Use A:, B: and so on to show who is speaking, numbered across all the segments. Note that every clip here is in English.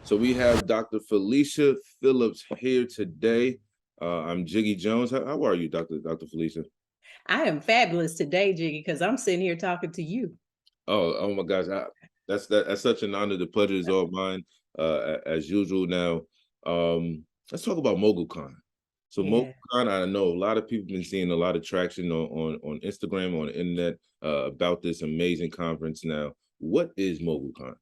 A: So we have Dr. Felicia Phillips here today. I'm Jiggy Jones. How are you, Dr. Felicia?
B: I am fabulous today, Jiggy, because I'm sitting here talking to you.
A: Oh my gosh, that's such an honor. The pleasure is all mine, as usual. Now, let's talk about MogulCon. So
B: Yeah.
A: MogulCon, I know a lot of people been seeing a lot of traction on Instagram, on the internet, about this amazing conference. Now, what is MogulCon?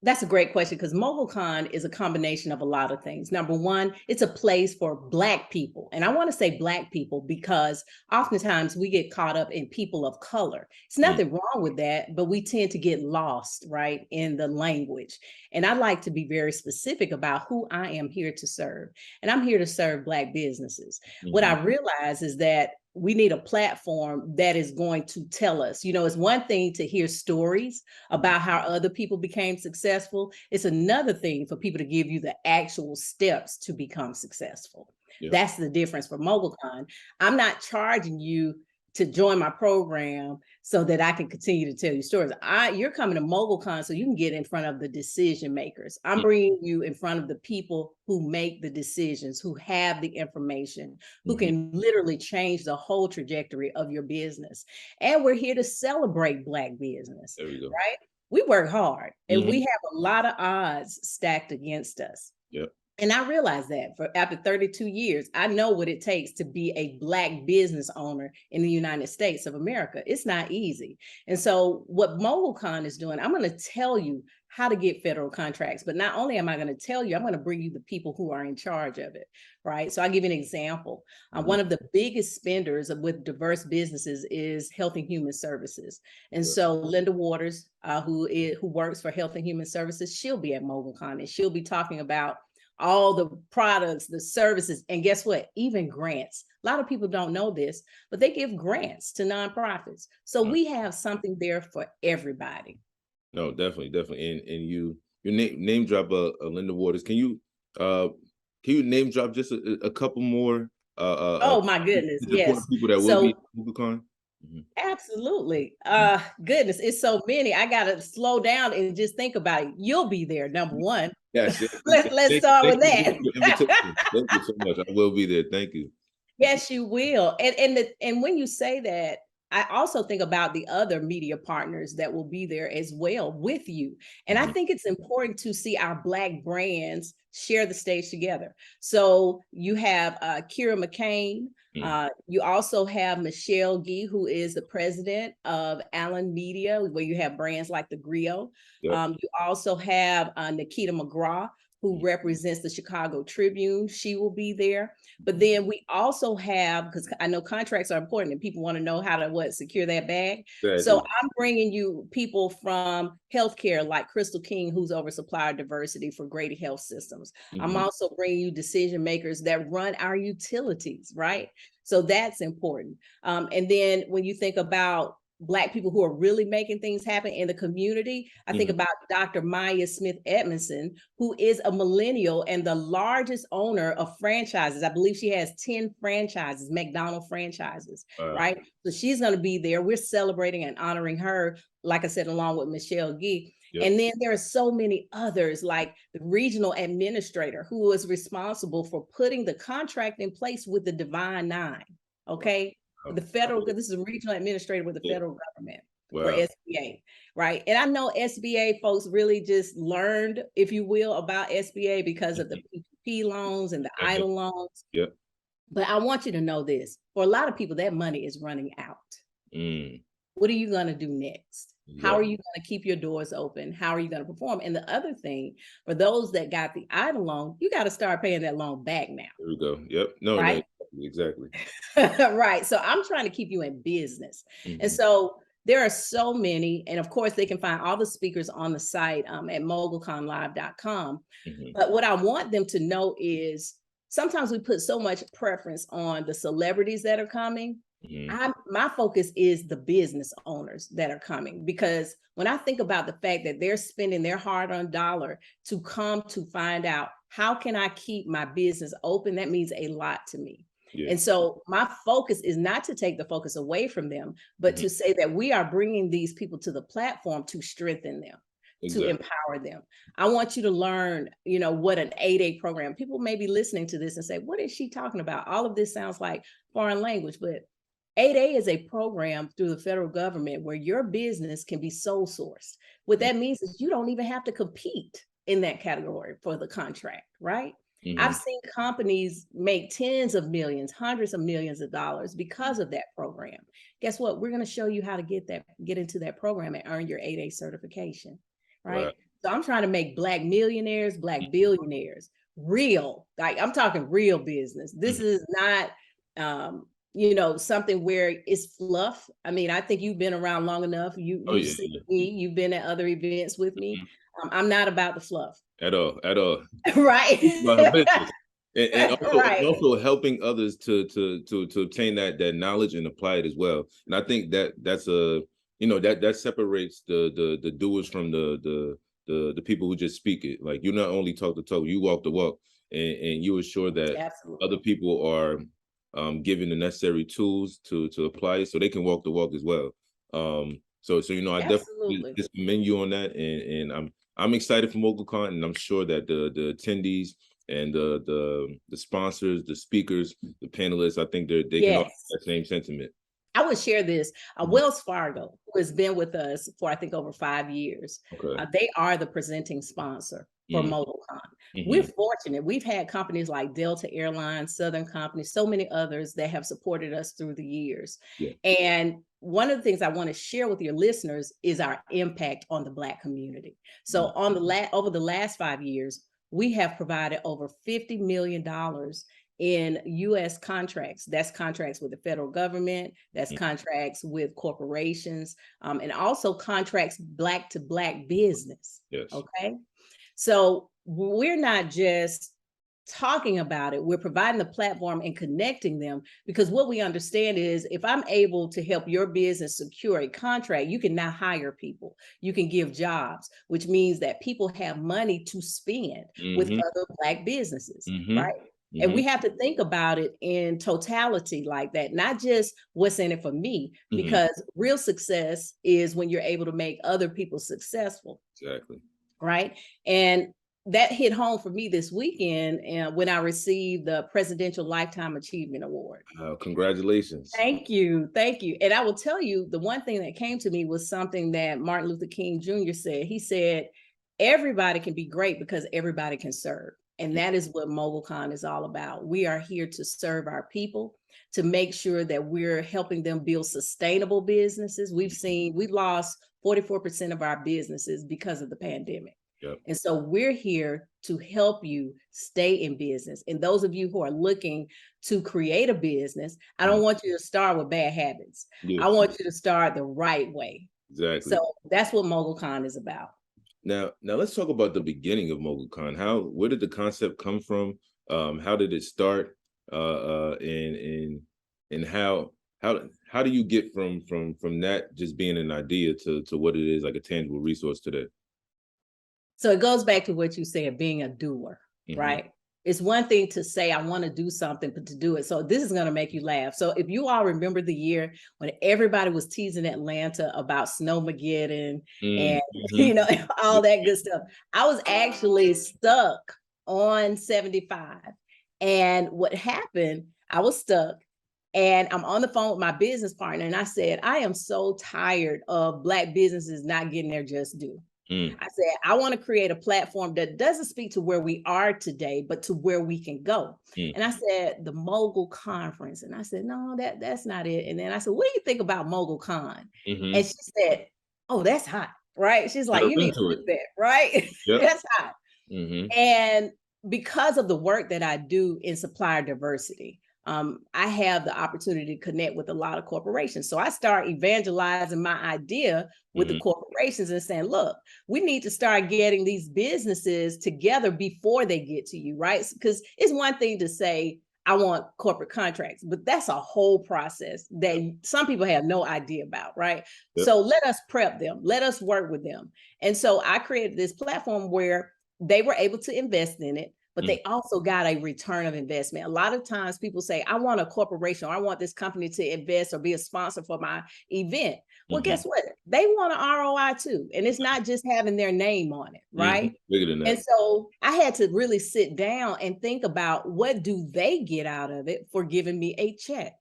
B: That's a great question because MogulCon is a combination of a lot of things. Number one, it's a place for Black people. And I want to say Black people because oftentimes we get caught up in people of color. It's nothing wrong with that, but we tend to get lost, right, in the language. And I like to be very specific about who I am here to serve. And I'm here to serve Black businesses. What I realize is that we need a platform that is going to tell us, it's one thing to hear stories about how other people became successful. It's another thing for people to give you the actual steps to become successful. Yeah. That's the difference for MogulCon. I'm not charging you to join my program so that I can continue to tell you stories. You're coming to MogulCon so you can get in front of the decision makers. I'm bringing you in front of the people who make the decisions, who have the information, who can literally change the whole trajectory of your business. And we're here to celebrate Black business,
A: There we go.
B: right? We work hard and we have a lot of odds stacked against us.
A: Yep.
B: And I realized that after 32 years, I know what it takes to be a Black business owner in the United States of America. It's not easy. And so what MogulCon is doing, I'm going to tell you how to get federal contracts. But not only am I going to tell you, I'm going to bring you the people who are in charge of it, right? So I'll give you an example. One of the biggest spenders with diverse businesses is Health and Human Services. And so Linda Waters, who works for Health and Human Services, she'll be at MogulCon and she'll be talking about all the products, the services, and guess what? Even grants. A lot of people don't know this, but they give grants to nonprofits. So we have something there for everybody.
A: No, definitely. And you name drop Linda Waters. Can you name drop just a couple more?
B: Oh my goodness, yes.
A: People that will be at MogulCon.
B: Absolutely. Goodness, it's so many. I gotta slow down and just think about it. You'll be there, number one.
A: Yes.
B: Let's start with that.
A: Thank you so much. I will be there. Thank you.
B: Yes, you will. And when you say that, I also think about the other media partners that will be there as well with you. And I think it's important to see our Black brands share the stage together. So you have Kira McCain. You also have Michelle Gee, who is the president of Allen Media, where you have brands like the Griot. Yep. You also have Nikita McGraw, who represents the Chicago Tribune. She will be there. But then we also have, because I know contracts are important and people want to know how to secure that bag. Exactly. So I'm bringing you people from healthcare like Crystal King, who's over supplier diversity for Grady Health Systems. I'm also bringing you decision makers that run our utilities, right? So that's important. And then when you think about Black people who are really making things happen in the community, I think about Dr. Maya Smith Edmondson, who is a millennial and the largest owner of franchises. I believe she has 10 franchises, McDonald's franchises, right? So she's going to be there. We're celebrating and honoring her, like I said, along with Michelle Gee. Yep. And then there are so many others, like the regional administrator who is responsible for putting the contract in place with the Divine Nine, okay? The federal, because this is a regional administrator with the federal government for SBA, right? And I know SBA folks really just learned, if you will, about SBA because of the PPP loans and the EIDL loans. Yep. But I want you to know this. For a lot of people, that money is running out. What are you going to do next? How are you going to keep your doors open? How are you going to perform? And the other thing, for those that got the EIDL loan, you got to start paying that loan back now.
A: There we go. Yep. No,
B: right?
A: No, exactly.
B: Right. So I'm trying to keep you in business. And so there are so many, and of course they can find all the speakers on the site at MogulConLive.com. But what I want them to know is sometimes we put so much preference on the celebrities that are coming. My focus is the business owners that are coming, because when I think about the fact that they're spending their hard-earned dollar to come to find out how can I keep my business open, that means a lot to me. Yeah. And so my focus is not to take the focus away from them, but to say that we are bringing these people to the platform to strengthen them. to empower them. I want you to learn, what an 8A program, people may be listening to this and say, what is she talking about? All of this sounds like foreign language, but 8A is a program through the federal government where your business can be sole sourced. What that means is you don't even have to compete in that category for the contract, right? I've seen companies make tens of millions, hundreds of millions of dollars because of that program. Guess what? We're going to show you how to get into that program and earn your 8A certification, right? So I'm trying to make Black millionaires, Black billionaires real. Like, I'm talking real business. This is not, something where it's fluff. I mean, I think you've been around long enough. You've seen me. You've been at other events with me. I'm not about the fluff.
A: At all.
B: Right.
A: And also,
B: right.
A: also helping others to obtain that knowledge and apply it as well. And I think that's a that separates the doers from the people who just speak it. Like, you not only talk the talk, you walk the walk, and you assure that other people are given the necessary tools to apply it so they can walk the walk as well. So I definitely just commend you on that, and I'm excited for MogulCon, and I'm sure that the attendees and the sponsors, the speakers, the panelists, I think they can all have that same sentiment.
B: I would share this. Wells Fargo, who has been with us for, I think, over 5 years, they are the presenting sponsor for MogulCon. We're fortunate. We've had companies like Delta Airlines, Southern Companies, so many others that have supported us through the years. And one of the things I want to share with your listeners is our impact on the Black community. So over the last 5 years, we have provided over $50 million in U.S. contracts. That's contracts with the federal government, that's contracts with corporations, and also contracts Black to Black business. Okay. So we're not just talking about it, we're providing the platform and connecting them, because what we understand is if I'm able to help your business secure a contract, you can now hire people, you can give jobs, which means that people have money to spend with other Black businesses, right? And we have to think about it in totality like that, not just what's in it for me, because real success is when you're able to make other people successful.
A: Exactly.
B: Right. And that hit home for me this weekend when I received the Presidential Lifetime Achievement Award.
A: Congratulations.
B: Thank you. Thank you. And I will tell you, the one thing that came to me was something that Martin Luther King Jr. said. He said, everybody can be great because everybody can serve. And that is what MogulCon is all about. We are here to serve our people, to make sure that we're helping them build sustainable businesses. We've lost 44% of our businesses because of the pandemic. And so we're here to help you stay in business. And those of you who are looking to create a business, I don't want you to start with bad habits. I want you to start the right way.
A: Exactly.
B: So that's what MogulCon is about.
A: Now let's talk about the beginning of MogulCon. Where did the concept come from? How did it start? And how do you get from that just being an idea to what it is, like a tangible resource today?
B: So it goes back to what you said, being a doer, right? It's one thing to say, I want to do something, but to do it. So this is going to make you laugh. So if you all remember the year when everybody was teasing Atlanta about Snowmageddon and, all that good stuff, I was actually stuck on 75. And what happened, I was stuck. And I'm on the phone with my business partner. And I said, I am so tired of Black businesses not getting their just due. I said, I want to create a platform that doesn't speak to where we are today, but to where we can go. And I said, the Mogul Conference. And I said, no, that's not it. And then I said, what do you think about MogulCon? And she said, oh, that's hot, right? She's like, you need to do that, right? That's hot. And because of the work that I do in supplier diversity, I have the opportunity to connect with a lot of corporations. So I start evangelizing my idea with the corporations and saying, look, we need to start getting these businesses together before they get to you, right? Because it's one thing to say, I want corporate contracts, but that's a whole process that some people have no idea about, right? So let us prep them, let us work with them. And so I created this platform where they were able to invest in it, but they also got a return of investment. A lot of times people say, I want a corporation, or I want this company to invest or be a sponsor for my event. Well, guess what? They want an ROI too. And it's not just having their name on it, right?
A: Bigger than that.
B: And so I had to really sit down and think about, what do they get out of it for giving me a check?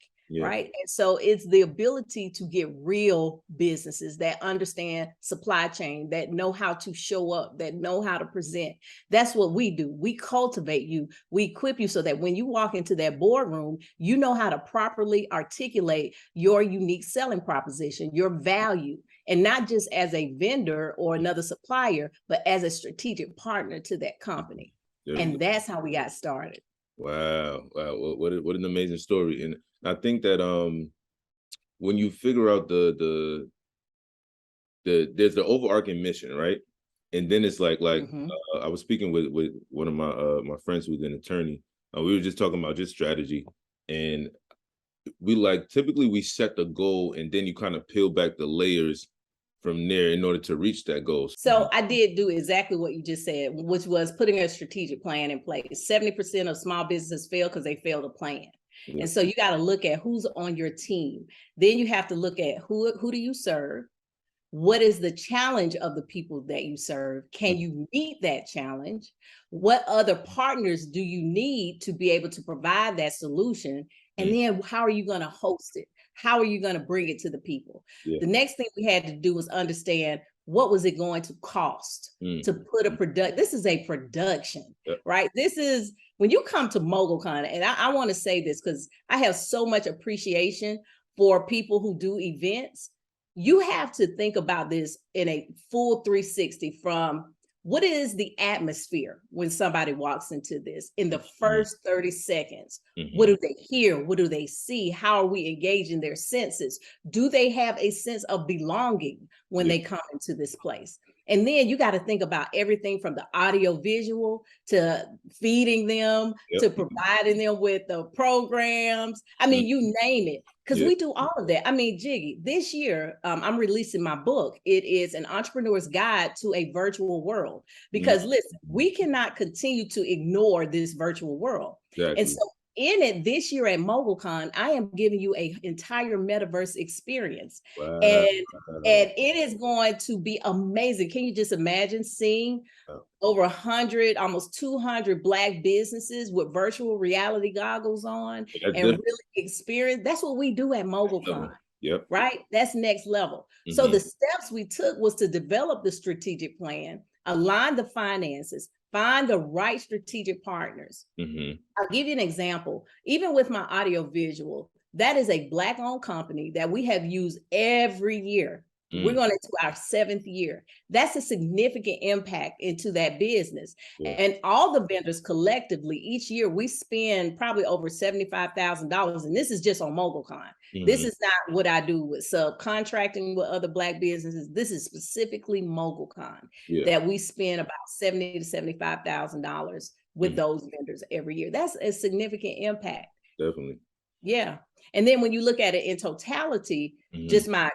B: Right. And so it's the ability to get real businesses that understand supply chain, that know how to show up, that know how to present. That's what we do. We cultivate you. We equip you so that when you walk into that boardroom, you know how to properly articulate your unique selling proposition, your value, and not just as a vendor or another supplier, but as a strategic partner to that company. And that's how we got started.
A: Wow. What an amazing story. And I think that when you figure out there's the overarching mission, right? And then it's like I was speaking with one of my friends who's an attorney. We were just talking about just strategy, and we typically we set the goal, and then you kind of peel back the layers from there in order to reach that goal.
B: So I did do exactly what you just said, which was putting a strategic plan in place. 70% of small businesses fail because they fail to plan. And so you got to look at who's on your team. Then you have to look at who do you serve? What is the challenge of the people that you serve? Can you meet that challenge? What other partners do you need to be able to provide that solution? And then how are you going to host it? How are you going to bring it to the people? The next thing we had to do was understand, what was it going to cost to put a product? This is a production, right? This is when you come to MogulCon, and I want to say this because I have so much appreciation for people who do events. You have to think about this in a full 360, from what is the atmosphere when somebody walks into this in the first 30 seconds? What do they hear? What do they see? How are we engaging their senses? Do they have a sense of belonging when they come into this place? And then you got to think about everything from the audio visual to feeding them, to providing them with the programs. I mean, you name it, because we do all of that. I mean, Jiggy, this year, I'm releasing my book. It is an entrepreneur's guide to a virtual world, because listen, we cannot continue to ignore this virtual world. And so in it, this year at MogulCon, I am giving you an entire metaverse experience. And it is going to be amazing. Can you just imagine seeing over 100, almost 200 Black businesses with virtual reality goggles on and really experience? That's what we do at MogulCon. Right? That's next level. So the steps we took was to develop the strategic plan, align the finances, find the right strategic partners. I'll give you an example. Even with my audio visual, that is a Black-owned company that we have used every year. We're going into our 7th year. That's a significant impact into that business. And all the vendors collectively, each year we spend probably over $75,000. And this is just on MogulCon. This is not what I do with subcontracting with other Black businesses. This is specifically MogulCon that we spend about $70,000 to $75,000 with those vendors every year. That's a significant impact.
A: Definitely.
B: Yeah. And then when you look at it in totality, just my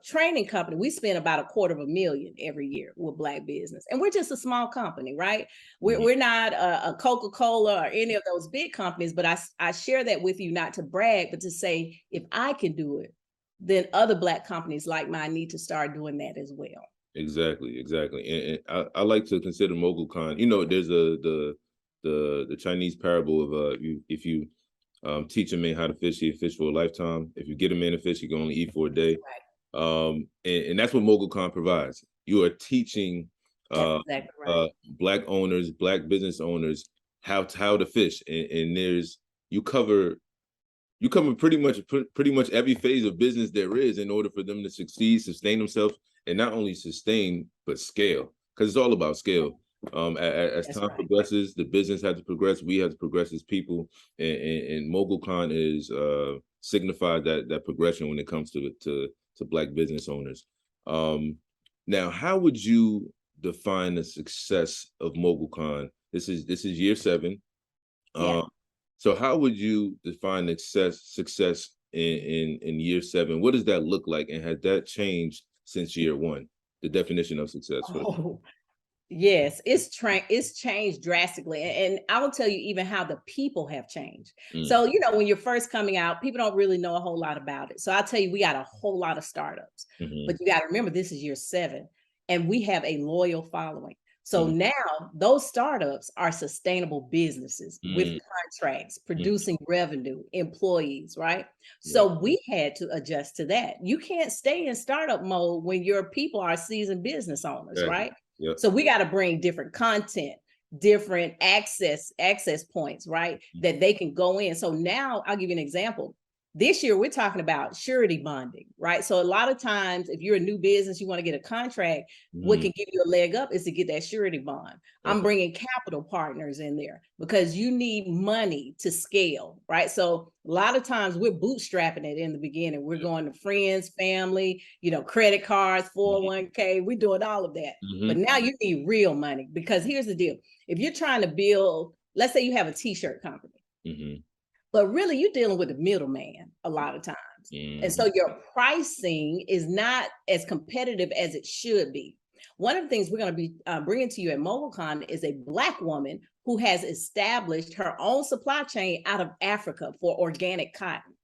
B: training company, we spend about $250,000 every year with Black business. And we're just a small company, right? We're not a Coca-Cola or any of those big companies, but I share that with you not to brag, but to say, if I can do it, then other Black companies like mine need to start doing that as well.
A: Exactly. And I like to consider MogulCon, there's the Chinese parable of if you teach a man how to fish, he'll fish for a lifetime. If you get a man to fish, he can only eat for a day. And that's what MogulCon provides. You are teaching Black owners, Black business owners how to fish, and you cover pretty much every phase of business there is in order for them to succeed, sustain themselves, and not only sustain but scale, because it's all about scale. As time progresses, the business has to progress. We have to progress as people, and MogulCon is signified that progression when it comes to Black business owners. Now, how would you define the success of MogulCon? This is year 7. So how would you define success in year 7? What does that look like, and has that changed since year 1? The definition of success.
B: Yes, it's changed drastically. And I will tell you even how the people have changed.
A: Mm,
B: So, when you're first coming out, people don't really know a whole lot about it. So I'll tell you, we got a whole lot of startups.
A: mhm,
B: But you got to remember this is year 7 and we have a loyal following. So
A: mm,
B: now those startups are sustainable businesses with
A: mm,
B: contracts,
A: mm,
B: producing revenue, employees, right?
A: yeah,
B: So we had to adjust to that. You can't stay in startup mode when your people are seasoned business owners,
A: exactly.
B: right?
A: Yep.
B: So we got to bring different content, different access points, right?
A: Mm,
B: That they can go in. So now I'll give you an example. This year we're talking about surety bonding, right? So a lot of times if you're a new business, you want to get a contract, what
A: mhm,
B: can give you a leg up is to get that surety bond. I'm
A: okay.
B: bringing capital partners in there because you need money to scale, right? So a lot of times we're bootstrapping it in the beginning. We're
A: Yeah.
B: going to friends, family, credit cards,
A: Mhm,
B: 401k, we're doing all of that. But
A: mhm,
B: now you need real money because here's the deal. If you're trying to build, let's say you have a t-shirt company,
A: mhm,
B: but really you're dealing with the middleman a lot of times. And
A: mhm,
B: so your pricing is not as competitive as it should be. One of the things we're going to be bringing to you at MogulCon is a Black woman who has established her own supply chain out of Africa for organic cotton.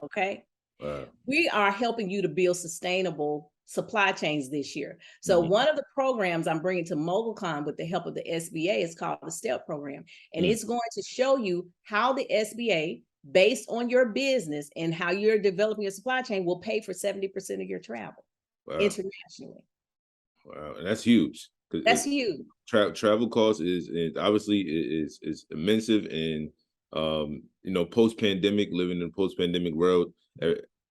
B: Okay.
A: wow.
B: We are helping you to build sustainable supply chains this year. So
A: Mhm,
B: one of the programs I'm bringing to MogulCon with the help of the SBA is called the STEP program. And
A: mm,
B: it's going to show you how the SBA, based on your business and how you're developing your supply chain, will pay for 70% of your travel
A: wow.
B: internationally.
A: Wow, and that's huge. 'Cause
B: That's huge.
A: travel costs is obviously is immense, and post pandemic, living in a post pandemic world,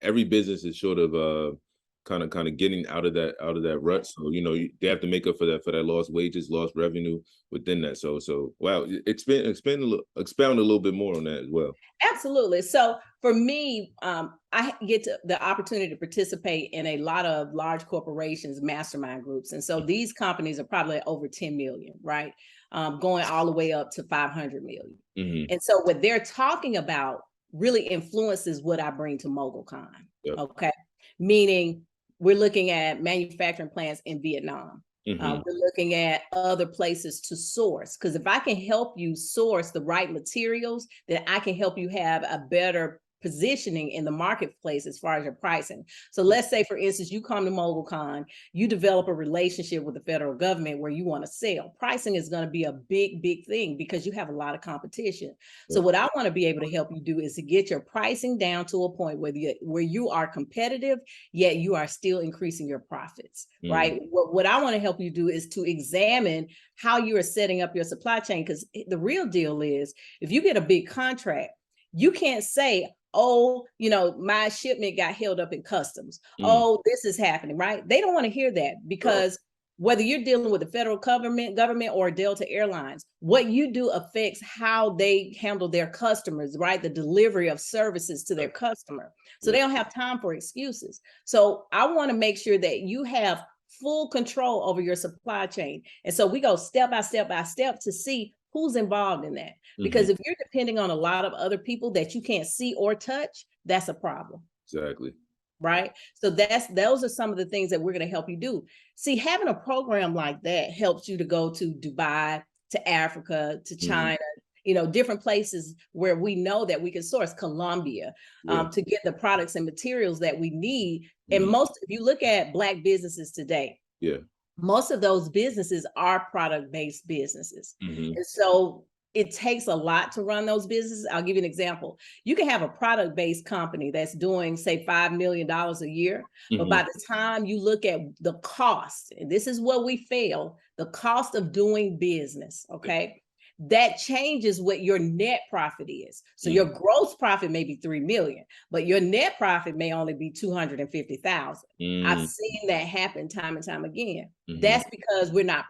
A: every business is sort of kind of getting out of that rut. So they have to make up for that lost wages, lost revenue within that. So wow, expound a little bit more on that as well.
B: Absolutely. So for me, I get the opportunity to participate in a lot of large corporations, mastermind groups. And so these companies are probably over 10 million, right? Going all the way up to 500 million.
A: Hmm.
B: And so what they're talking about really influences what I bring to MogulCon.
A: Yep.
B: Okay. Meaning we're looking at manufacturing plants in Vietnam.
A: Hmm.
B: We're looking at other places to source because if I can help you source the right materials, then I can help you have a better positioning in the marketplace as far as your pricing. So let's say, for instance, you come to MogulCon, you develop a relationship with the federal government where you want to sell. Pricing is going to be a big, big thing because you have a lot of competition. So
A: Yep.
B: what I want to be able to help you do is to get your pricing down to a point where you are competitive, yet you are still increasing your profits,
A: Mm,
B: right? What I want to help you do is to examine how you are setting up your supply chain because the real deal is if you get a big contract, you can't say, oh, my shipment got held up in customs.
A: mm,
B: Oh, this is happening, right? They don't want to hear that
A: oh,
B: because whether you're dealing with the federal government or Delta Airlines, what you do affects how they handle their customers, right? The delivery of services to
A: yeah,
B: their customer. So
A: yeah,
B: they don't have time for excuses. So I want to make sure that you have full control over your supply chain. And so we go step by step by step to see who's involved in that.
A: mhm,
B: Because if you're depending on a lot of other people that you can't see or touch, that's a problem.
A: exactly.
B: Right. So those are some of the things that we're going to help you do. See, having a program like that helps you to go to Dubai, to Africa, to
A: Mhm,
B: China, different places where we know that we can source Colombia
A: yeah,
B: to get the products and materials that we need. And
A: mhm,
B: if you look at Black businesses today,
A: yeah,
B: most of those businesses are product-based businesses.
A: mhm,
B: And so it takes a lot to run those businesses. I'll give you an example. You can have a product-based company that's doing, say, $5 million a year, but
A: mhm,
B: by the time you look at the cost, and this is what we fail, the cost of doing business,
A: yeah,
B: okay? That changes what your net profit is. So
A: mm,
B: your gross profit may be 3 million, but your net profit may only be 250,000. I've
A: mm,
B: seen that happen time and time again.
A: mhm,
B: That's because we're not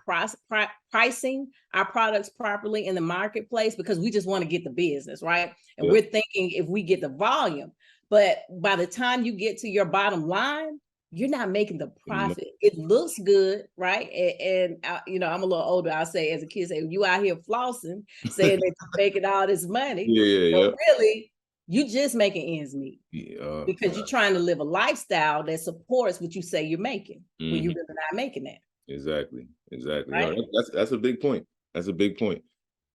B: pricing our products properly in the marketplace because we just want to get the business, right? And
A: yep,
B: we're thinking if we get the volume, but by the time you get to your bottom line, you're not making the
A: mm,
B: profit. It looks good, right? And I'm a little older. I'll say, as a kid, say you out here flossing, saying that you're making all this money,
A: yeah, yeah,
B: but
A: yep,
B: really, you just making ends meet
A: yeah,
B: because you're trying to live a lifestyle that supports what you say you're making when you're
A: mhm.
B: really not making that.
A: Exactly. No,
B: right?
A: that's a big point. That's a big point.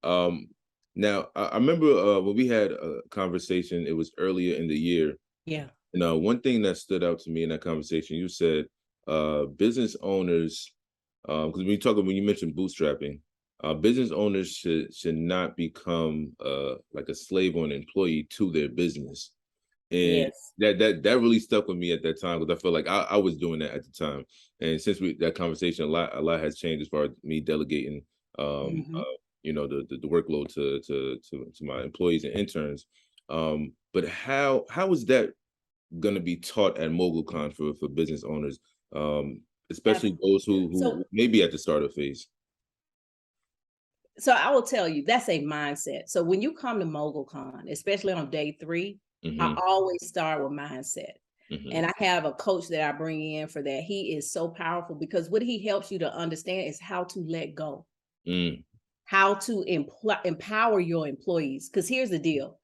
A: Um, Now I remember when we had a conversation. It was earlier in the year.
B: Yeah.
A: You know, one thing that stood out to me in that conversation, you said business owners, because when you mentioned bootstrapping, business owners should not become like a slave or an employee to their business. And
B: Yes.
A: that really stuck with me at that time, because I felt like I was doing that at the time. And since that conversation, a lot has changed as far as me delegating
B: Hmm.
A: the workload to my employees and interns. But how is that going to be taught at MogulCon for business owners, especially those who
B: So,
A: may be at the startup phase?
B: so I will tell you that's a mindset. So when you come to MogulCon, especially on day 3, I
A: Hmm.
B: always start with mindset.
A: Hmm.
B: And I have a coach that I bring in for that. He is so powerful because what he helps you to understand is how to let go,
A: Mm.
B: how to empower your employees. Because here's the deal: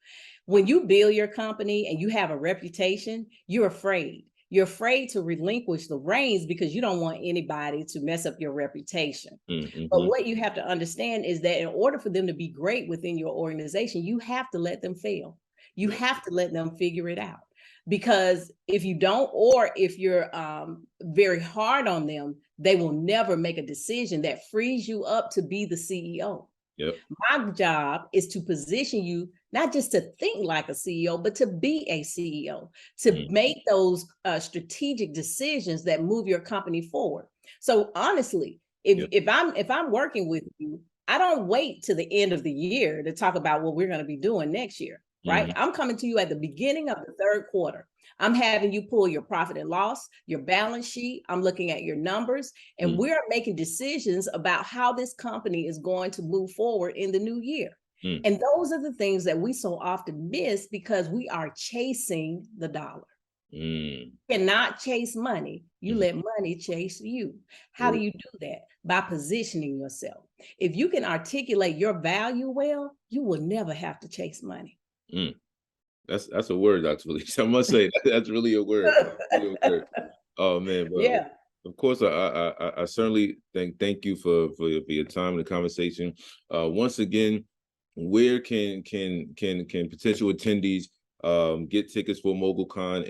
B: when you build your company and you have a reputation, you're afraid. You're afraid to relinquish the reins because you don't want anybody to mess up your reputation. But
A: Mm-hmm.
B: what you have to understand is that in order for them to be great within your organization, you have to let them fail. You
A: Yeah.
B: have to let them figure it out. Because if you don't, or if you're very hard on them, they will never make a decision that frees you up to be the CEO.
A: Yep.
B: My job is to position you not just to think like a CEO, but to be a CEO, to
A: Mm.
B: make those strategic decisions that move your company forward. So honestly,
A: Yep.
B: if I'm working with you, I don't wait to the end of the year to talk about what we're going to be doing next year, right?
A: Hmm.
B: I'm coming to you at the beginning of the third quarter. I'm having you pull your profit and loss, your balance sheet. I'm looking at your numbers, and
A: Mm.
B: we're making decisions about how this company is going to move forward in the new year.
A: Mm.
B: And those are the things that we so often miss because we are chasing the dollar.
A: Mm.
B: You cannot chase money. You
A: Mhm.
B: let money chase you. How do
A: True.
B: you do that? By positioning yourself. If you can articulate your value well, you will never have to chase money.
A: Mm. That's a word, actually. I must say that's really a word. Really a word. Oh man, well,
B: Yeah.
A: of course, I certainly thank you for your time and the conversation. Once again, where can potential attendees get tickets for MogulCon,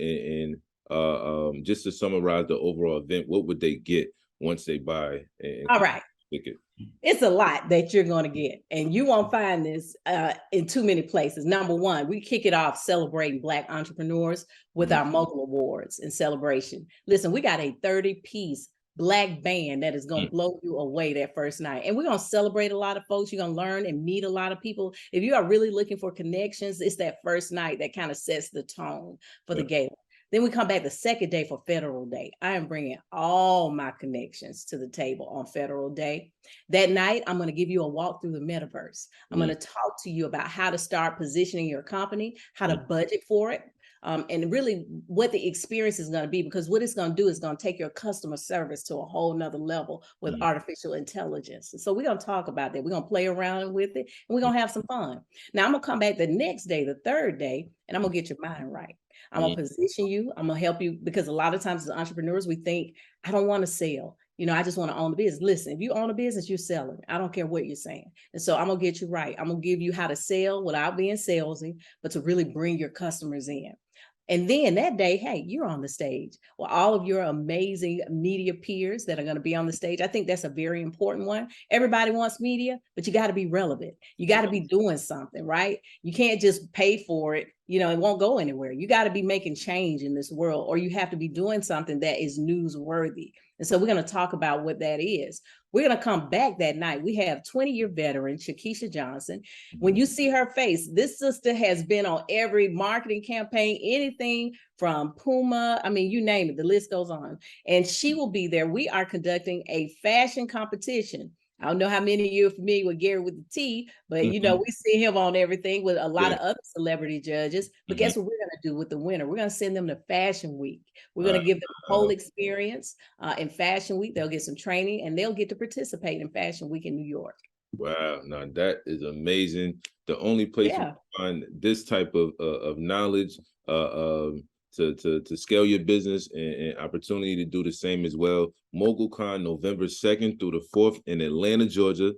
A: and just to summarize the overall event, what would they get once they buy and
B: All right.
A: ticket?
B: It's a lot that you're going to get, and you won't find this in too many places. Number one, we kick it off celebrating Black entrepreneurs with
A: Mhm.
B: our Mogul Awards in celebration. Listen, we got a 30-piece Black band that is going
A: Mm.
B: to blow you away that first night. And we're going to celebrate a lot of folks. You're going to learn and meet a lot of people. If you are really looking for connections, it's that first night that kind of sets the tone for the
A: Yeah.
B: gala. Then we come back the second day for Federal Day. I am bringing all my connections to the table on Federal Day. That night, I'm going to give you a walk through the metaverse. I'm going
A: Mm.
B: to talk to you about how to start positioning your company, how to
A: Mm.
B: budget for it, and really what the experience is going to be. Because what it's going to do is going to take your customer service to a whole nother level with
A: Mm.
B: artificial intelligence. And so we're going to talk about that. We're going to play around with it, and we're
A: Mm.
B: going to have some fun. Now, I'm going to come back the next day, the third day, and I'm going to get your mind right. I'm
A: Mm.
B: gonna position you. I'm gonna help you because a lot of times as entrepreneurs, we think, I don't want to sell. I just want to own the business. Listen, if you own a business, you're selling. I don't care what you're saying. And so I'm gonna get you right. I'm gonna give you how to sell without being salesy, but to really bring your customers in. And then that day, hey, you're on the stage with all of your amazing media peers that are going to be on the stage. I think that's a very important one. Everybody wants media, but you got to be relevant. You got to be doing something, right? You can't just pay for it. It won't go anywhere. You got to be making change in this world, or you have to be doing something that is newsworthy. And so we're going to talk about what that is. We're going to come back that night. We have 20-year veteran Shakisha Johnson. When
A: Mm.
B: you see her face, this sister has been on every marketing campaign, anything from Puma. I mean, you name it, the list goes on. And she will be there. We are conducting a fashion competition. I don't know how many of you are familiar with Gary with the T, but
A: Mhm.
B: we see him on everything with a lot
A: Yeah.
B: of other celebrity judges. But
A: Mhm.
B: guess what we're going to do with the winner? We're going to send them to Fashion Week. We're going
A: Wow.
B: to give them a whole experience in Fashion Week. They'll get some training and they'll get to participate in Fashion Week in New York.
A: Wow. Now that is amazing. The only place you
B: Yeah.
A: can find this type of knowledge, to scale your business and opportunity to do the same as well. MogulCon November 2nd through the 4th in Atlanta, Georgia.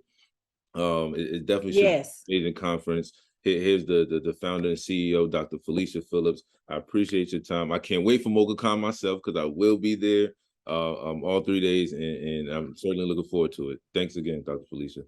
A: It definitely should
B: Yes.
A: be an amazing conference. Here's the founder and CEO, Dr. Felicia Phillips. I appreciate your time. I can't wait for MogulCon myself because I will be there all 3 days, and I'm certainly looking forward to it. Thanks again, Dr. Felicia.